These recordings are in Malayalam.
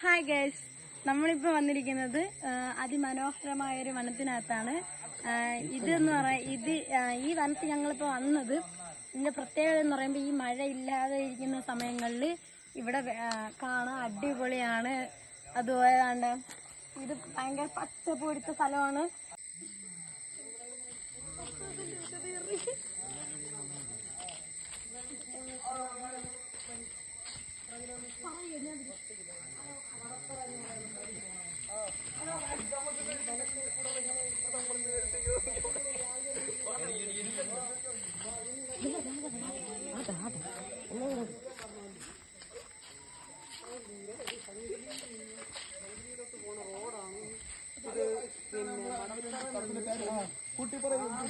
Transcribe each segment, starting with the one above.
ഹായ് ഗൈസ്, നമ്മളിപ്പോൾ വന്നിരിക്കുന്നത് അതിമനോഹരമായൊരു വനത്തിനകത്താണ്. ഇതെന്ന് പറയാം, ഈ വനത്തിൽ ഞങ്ങളിപ്പോൾ വന്നത് ഇതിൻ്റെ പ്രത്യേകത എന്ന് പറയുമ്പോൾ ഈ മഴ ഇല്ലാതെ ഇരിക്കുന്ന സമയങ്ങളിൽ ഇവിടെ കാണാൻ അടിപൊളിയാണ്. അതുപോലെ ഇത് ഭയങ്കര പച്ചപ്പ് പിടിച്ച സ്ഥലമാണ്.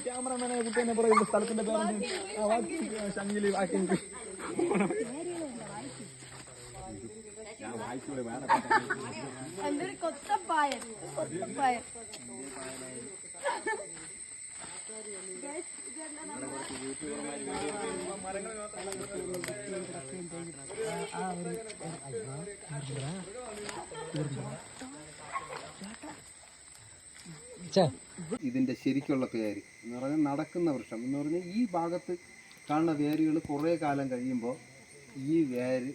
ക്യാമറമാനെ കുട്ടി തന്നെ പറയും സ്ഥലത്തിന്റെ പേര് ശങ്കിലി വാക്കിംഗ് എന്തൊരു കൊത്തപ്പായൻ ഇതിന്റെ ശരിക്കുള്ള പേര് എന്ന് പറഞ്ഞാൽ നടക്കുന്ന വൃക്ഷം എന്ന് പറഞ്ഞാൽ ഈ ഭാഗത്ത് കാണുന്ന വേരുകൾ കുറേ കാലം കഴിയുമ്പോൾ ഈ വേര്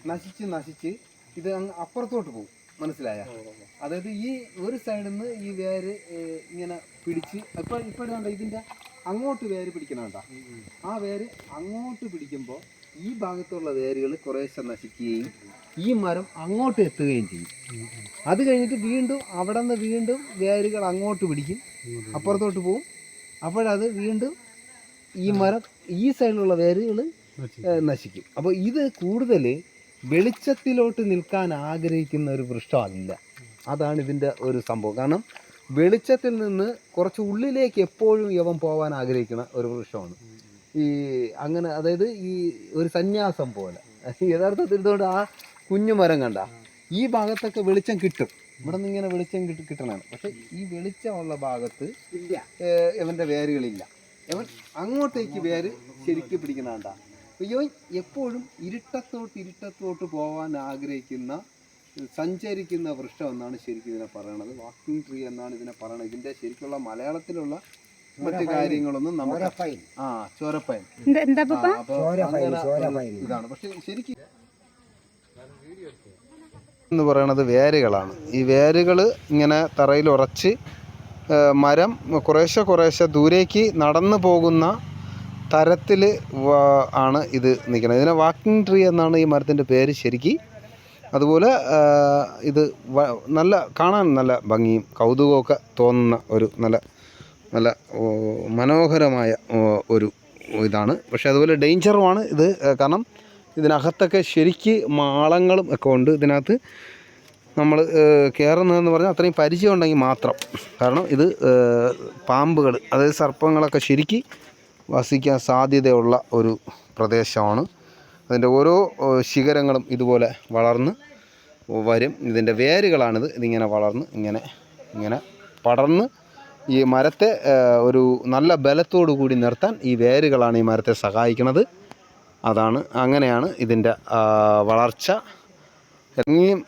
നശിച്ച് ഇത് അങ്ങ് അപ്പുറത്തോട്ട് പോകും. മനസ്സിലായ? അതായത് ഈ ഒരു സൈഡിൽ നിന്ന് ഈ വേര് ഇങ്ങനെ പിടിച്ച് ഇപ്പോഴാണ് ഇതിൻ്റെ അങ്ങോട്ട് വേര് പിടിക്കണണ്ട. ആ വേര് അങ്ങോട്ട് പിടിക്കുമ്പോൾ ഈ ഭാഗത്തുള്ള വേരുകൾ കുറേശ്ശെ നശിക്കുകയും ഈ മരം അങ്ങോട്ട് എത്തുകയും ചെയ്യും. അത് കഴിഞ്ഞിട്ട് വീണ്ടും അവിടെ നിന്ന് വീണ്ടും വേരുകൾ അങ്ങോട്ട് പിടിക്കും, അപ്പുറത്തോട്ട് പോവും. അപ്പോഴത് വീണ്ടും ഈ മരം ഈ സൈഡിലുള്ള വേരുകൾ നശിക്കും. അപ്പോൾ ഇത് കൂടുതൽ വെളിച്ചത്തിലോട്ട് നിൽക്കാൻ ആഗ്രഹിക്കുന്ന ഒരു വൃക്ഷമല്ല. അതാണ് ഇതിൻ്റെ ഒരു സംഭവം. കാരണം വെളിച്ചത്തിൽ നിന്ന് കുറച്ച് ഉള്ളിലേക്ക് എപ്പോഴും യവൻ പോകാൻ ആഗ്രഹിക്കുന്ന ഒരു വൃക്ഷമാണ് ഈ അങ്ങനെ. അതായത് ഈ ഒരു സന്യാസം പോലെ യഥാർത്ഥത്തിൽ. ഇതുകൊണ്ട് ആ കുഞ്ഞു മരം കണ്ട ഈ ഭാഗത്തൊക്കെ വെളിച്ചം കിട്ടും, ഇവിടെ നിന്ന് ഇങ്ങനെ വെളിച്ചം കിട്ടണതാണ്. പക്ഷെ ഈ വെളിച്ചമുള്ള ഭാഗത്ത് ഇവൻ്റെ വേരുകളില്ല. ഇവൻ അങ്ങോട്ടേക്ക് വേര് ശരിക്കും പിടിക്കണണ്ട. ഇവൻ എപ്പോഴും ഇരുട്ടത്തോട്ട് പോകാൻ ആഗ്രഹിക്കുന്ന സഞ്ചരിക്കുന്ന വൃക്ഷം എന്നാണ് ശരിക്കും ഇതിനെ പറയണത്. വാക്കിംഗ് ട്രീ എന്നാണ് ഇതിനെ പറയണത്. ഇതിൻ്റെ ശരിക്കുള്ള മലയാളത്തിലുള്ള മറ്റു കാര്യങ്ങളൊന്നും നമുക്ക് ചോരപ്പയൻ ഇതാണ്. പക്ഷെ ശരിക്കും എന്ന് പറയണത് വേരുകളാണ്. ഈ വേരുകൾ ഇങ്ങനെ തറയിൽ ഉറച്ച് മരം കുറേശ്ശെ ദൂരേക്ക് നടന്നു പോകുന്ന തരത്തിൽ ആണ് ഇത് നിൽക്കുന്നത്. ഇതിനെ വാക്കിംഗ് ട്രീ എന്നാണ് ഈ മരത്തിൻ്റെ പേര് ശരിക്കും. അതുപോലെ ഇത് നല്ല കാണാൻ നല്ല ഭംഗിയും കൗതുകമൊക്കെ തോന്നുന്ന ഒരു നല്ല മനോഹരമായ ഒരു ഇതാണ്. പക്ഷേ അതുപോലെ ഡേഞ്ചറുമാണ് ഇത്. കാരണം ഇതിനകത്തൊക്കെ ശരിക്ക് മാളങ്ങളും ഒക്കെ ഉണ്ട്. ഇതിനകത്ത് നമ്മൾ കയറുന്നതെന്ന് പറഞ്ഞാൽ അത്രയും പരിചയം ഉണ്ടെങ്കിൽ മാത്രം. കാരണം ഇത് പാമ്പുകൾ, അതായത് സർപ്പങ്ങളൊക്കെ ശരിക്ക് വസിക്കാൻ സാധ്യതയുള്ള ഒരു പ്രദേശമാണ്. അതിൻ്റെ ഓരോ ശിഖരങ്ങളും ഇതുപോലെ വളർന്ന് വരും. ഇതിൻ്റെ വേരുകളാണിത്. ഇതിങ്ങനെ വളർന്ന് ഇങ്ങനെ പടർന്ന് ഈ മരത്തെ ഒരു നല്ല ബലത്തോടു കൂടി നിർത്താൻ ഈ വേരുകളാണ് ഈ മരത്തെ സഹായിക്കുന്നത്. അങ്ങനെയാണ് ഇതിൻ്റെ വളർച്ച. ഭംഗിയും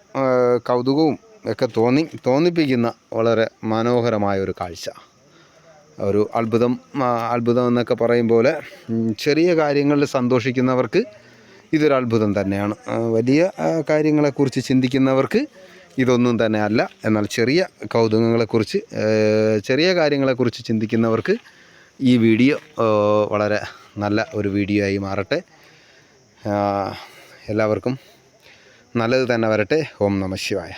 കൗതുകവും ഒക്കെ തോന്നിപ്പിക്കുന്ന വളരെ മനോഹരമായ ഒരു കാഴ്ച. ഒരു അത്ഭുതം എന്നൊക്കെ പറയും പോലെ ചെറിയ കാര്യങ്ങളിൽ സന്തോഷിക്കുന്നവർക്ക് ഇതൊരു അത്ഭുതം തന്നെയാണ്. വലിയ കാര്യങ്ങളെക്കുറിച്ച് ചിന്തിക്കുന്നവർക്ക് ഇതൊന്നും തന്നെ അല്ല. എന്നാൽ ചെറിയ കൗതുകങ്ങളെക്കുറിച്ച് ചെറിയ കാര്യങ്ങളെക്കുറിച്ച് ചിന്തിക്കുന്നവർക്ക് ഈ വീഡിയോ വളരെ നല്ല ഒരു വീഡിയോ ആയി മാറട്ടെ. എല്ലാവർക്കും നല്ലത് തന്നെ വരട്ടെ. ഓം നമഃ ശിവായ.